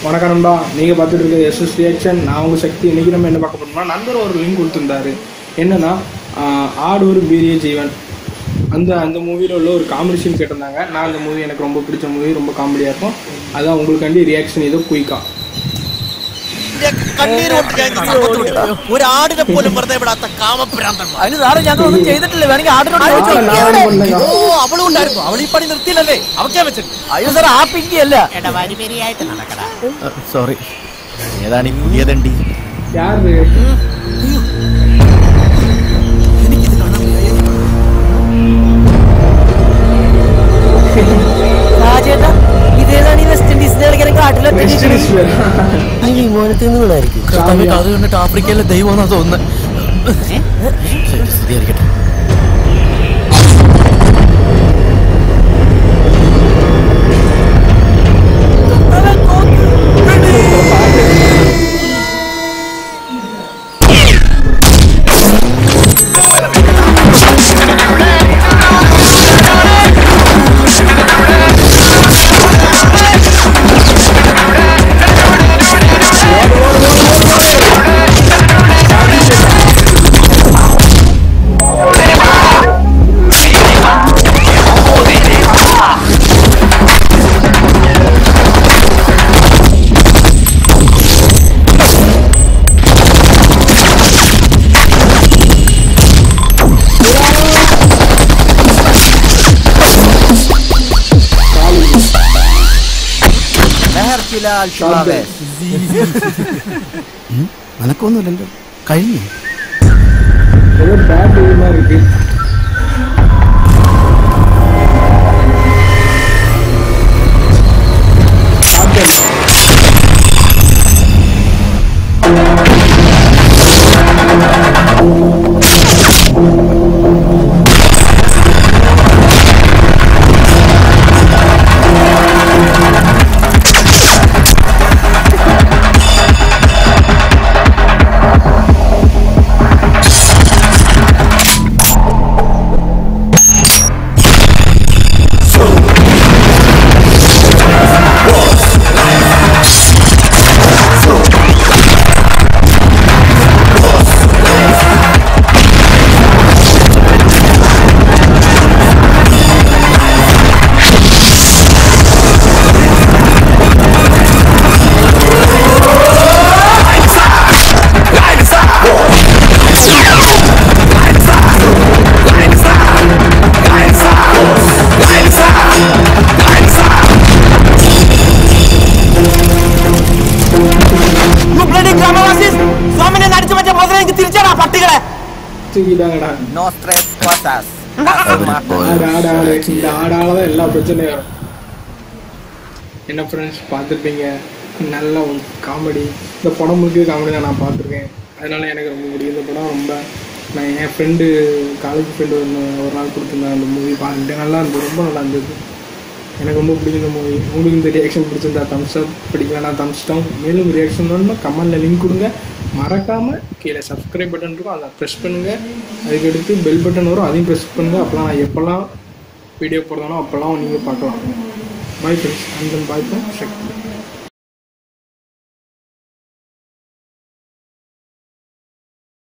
வணக்கம் நண்பா, நீங்கள் பார்த்துட்டு இருக்க எஸ்எஸ் ரியாக்ஷன். நான் உங்கள் சக்தி. இன்றைக்கி நம்ம என்ன பார்க்க போகிறோம்னா, நண்பர் ஒரு லிங்க் கொடுத்துருந்தாரு. என்னன்னா, ஆடு ஒரு பெரிய ஜீவன், அந்த மூவியில் உள்ள ஒரு காமெடி சீன் கேட்டிருந்தாங்க. நான் அந்த மூவி எனக்கு ரொம்ப பிடிச்ச மூவி, ரொம்ப காமெடியாக இருக்கும். அதான் உங்களுக்காண்டி ரியாக்ஷன் ஏதோ குயிக்கா. ഒരു ആടിനെ പോലും വെറുതെ വിടാത്ത കാമപ്രാന്തൻ. അതിന് സാറേ ഞങ്ങളൊന്നും ചെയ്തിട്ടില്ല. വേണമെങ്കിൽ അവളും ഉണ്ടായിരുന്നു. അവൾ ഈ പണി നിർത്തിയില്ലല്ലേ, അവക്കാ വെച്ചിട്ട്. അയ്യോ സാർ, ആ പിങ്കി അല്ല. വരിവരിയായിട്ട് നടക്കടാ. സോറി, ഏതാണ് ഈ പുതിയതണ്ടി? രാജേട്ടാ, ഇതേതാണ് ഈ വെസ്റ്റ് ഇൻഡീസിന്റെ കളിക്കാൻ കാട്ടിലെ വിമാനത്തിനുള്ളായിരിക്കും. അത് കണ്ടിട്ട് ആഫ്രിക്കയിലെ ദൈവമാണെന്നാ തോന്നുന്നത്. സ്ഥിരീകരിക്കട്ടെ. അനക്കൊന്നുമില്ലല്ലോ, കഴിഞ്ഞു. எல்லா பிரச்சனையும் என்ன ஃப்ரெண்ட்ஸ் பார்த்துருப்பீங்க. நல்ல ஒரு காமெடி. இந்த படம் முழுக்க காமெடி தான் நான் பார்த்துருக்கேன். அதனால எனக்கு ரொம்ப பிடிக்கும் இந்த படம். ரொம்ப நான் என் ஃப்ரெண்டு, காலேஜ் ஃப்ரெண்டு ஒரு நாள் கொடுத்துருந்தேன். அந்த மூவி பார்த்துட்டு நல்லா இருந்தது, ரொம்ப நல்லா இருந்தது. எனக்கு ரொம்ப பிடிக்கும் இந்த மூவி. உங்களுக்கு இந்த ரியாக்ஷன் பிடிச்சிருந்தா தம்ஸ் அப், பிடிக்கலன்னா தம்ஸ் டவுன். மேலும் ரியாக்ஷன் வேணும்னா கமெண்டில் லிங்க் கொடுங்க. மறக்காமல் கீழே சப்ஸ்கிரைப் பட்டன் இருக்கும், அதை ப்ரெஸ் பண்ணுங்கள். அதுக்கடுத்து பெல் பட்டன் வரும், அதையும் ப்ரெஸ் பண்ணுங்கள். அப்போலாம் நான் எப்போல்லாம் வீடியோ போடுறதானோ அப்போல்லாம் நீங்கள் பார்க்கலாம். பாய் ஃப்ரெண்ட்ஸ், அந்த பாய் ஃப்ரெண்ட்ஸ்.